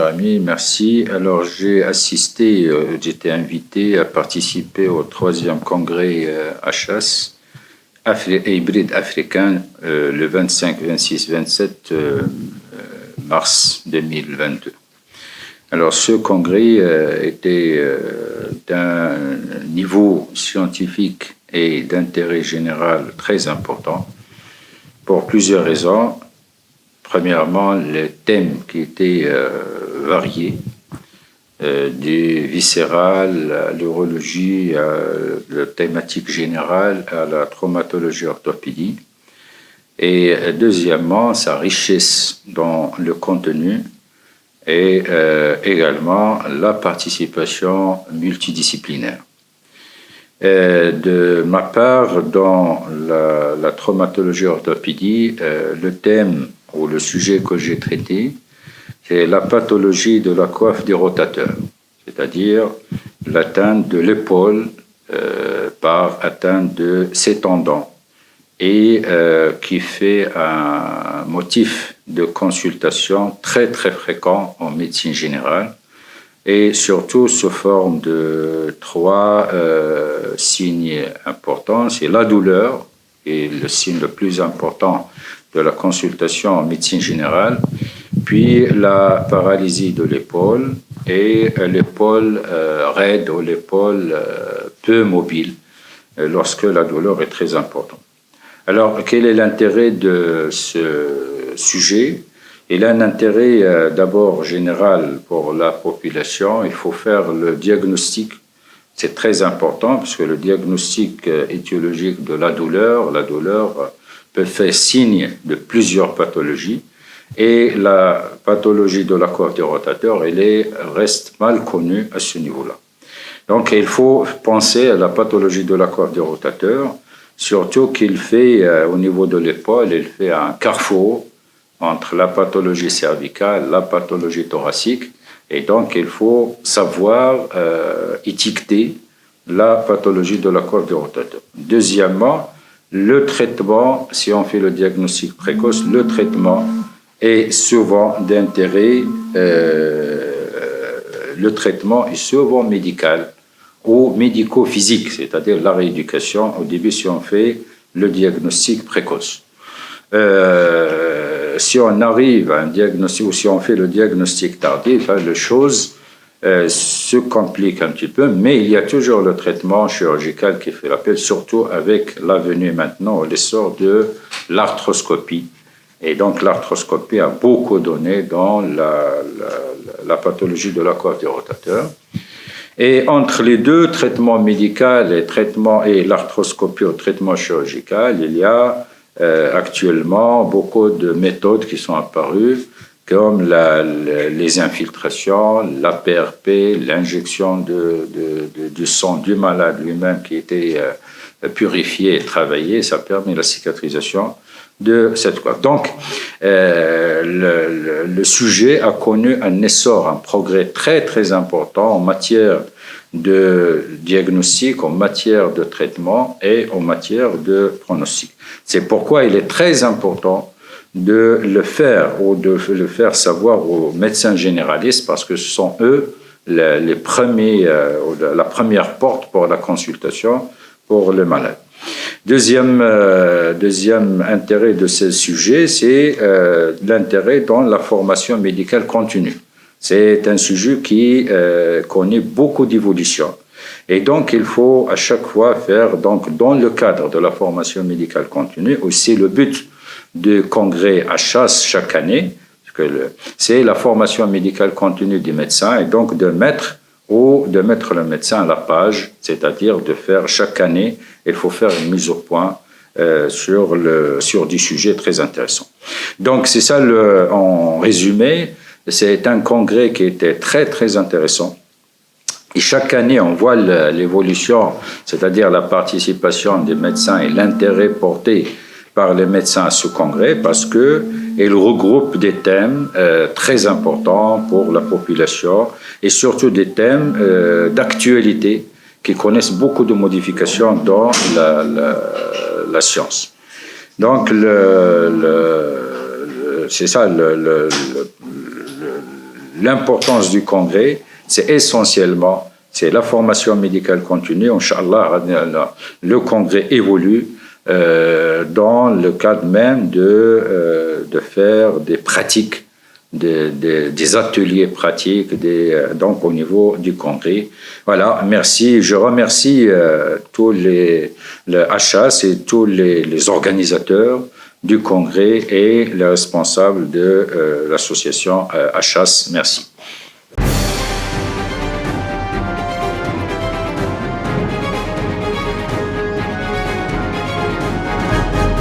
cher ami, merci. Alors, j'étais invité à participer au 3e congrès HAS, hybride africain, le 25, 26, 27 mars 2022. Alors, ce congrès était d'un niveau scientifique et d'intérêt général très important pour plusieurs raisons. Premièrement, les thèmes qui étaient variés, du viscéral à l'urologie, à la thématique générale, à la traumatologie orthopédie. Et deuxièmement, sa richesse dans le contenu et également la participation multidisciplinaire. De ma part, dans la traumatologie orthopédie, le thème ou le sujet que j'ai traité, c'est la pathologie de la coiffe des rotateurs, c'est-à-dire l'atteinte de l'épaule par atteinte de ses tendons et qui fait un motif de consultation très très fréquent en médecine générale et surtout sous forme de 3 signes importants. C'est la douleur, qui est le signe le plus important de la consultation en médecine générale, puis la paralysie de l'épaule et l'épaule raide ou l'épaule peu mobile lorsque la douleur est très importante. Alors, quel est l'intérêt de ce sujet? Il a un intérêt d'abord général pour la population. Il faut faire le diagnostic. C'est très important parce que le diagnostic étiologique de la douleur peut faire signe de plusieurs pathologies. Et la pathologie de la coiffe des rotateurs, reste mal connue à ce niveau-là. Donc, il faut penser à la pathologie de la coiffe des rotateurs, surtout qu'il fait, au niveau de l'épaule, il fait un carrefour entre la pathologie cervicale, la pathologie thoracique, et donc il faut savoir étiqueter la pathologie de la coiffe des rotateurs. Deuxièmement, le traitement, si on fait le diagnostic précoce, le traitement est souvent d'intérêt, le traitement est souvent médical ou médico-physique, c'est-à-dire la rééducation au début si on fait le diagnostic précoce. Si on arrive à un diagnostic ou si on fait le diagnostic tardif, les choses se compliquent un petit peu, mais il y a toujours le traitement chirurgical qui fait l'appel, surtout avec la venue maintenant, l'essor de l'arthroscopie. Et donc l'arthroscopie a beaucoup donné dans la pathologie de la coiffe des rotateurs. Et entre les deux, traitement médical et l'arthroscopie au traitement chirurgical, il y a actuellement beaucoup de méthodes qui sont apparues, comme les infiltrations, la PRP, l'injection du sang du malade lui-même qui était purifié et travaillé, ça permet la cicatrisation de cette coiffe. Donc, le sujet a connu un essor, un progrès très très important en matière de diagnostic, en matière de traitement et en matière de pronostic. C'est pourquoi il est très important de le faire ou de le faire savoir aux médecins généralistes parce que ce sont eux les premiers, la première porte pour la consultation pour le malade. Deuxième intérêt de ce sujet, c'est l'intérêt dans la formation médicale continue. C'est un sujet qui connaît beaucoup d'évolution. Et donc, il faut à chaque fois faire, donc, dans le cadre de la formation médicale continue, aussi le but du congrès HAS chaque année, c'est la formation médicale continue des médecins, et donc de mettre le médecin à la page, c'est-à-dire de faire chaque année, il faut faire une mise au point sur des sujets très intéressants. Donc, c'est ça, en résumé, c'est un congrès qui était très, très intéressant. Et chaque année, on voit l'évolution, c'est-à-dire la participation des médecins et l'intérêt porté par les médecins à ce congrès, parce qu'il regroupe des thèmes très importants pour la population et surtout des thèmes d'actualité qui connaissent beaucoup de modifications dans la science. Donc, c'est ça l'importance du congrès, c'est essentiellement la formation médicale continue. Inch'Allah, le congrès évolue dans le cadre même de faire des pratiques, des ateliers pratiques, donc au niveau du congrès. Voilà, merci. Je remercie tous les HAS et tous les organisateurs du congrès et les responsables de l'association HAS. Merci.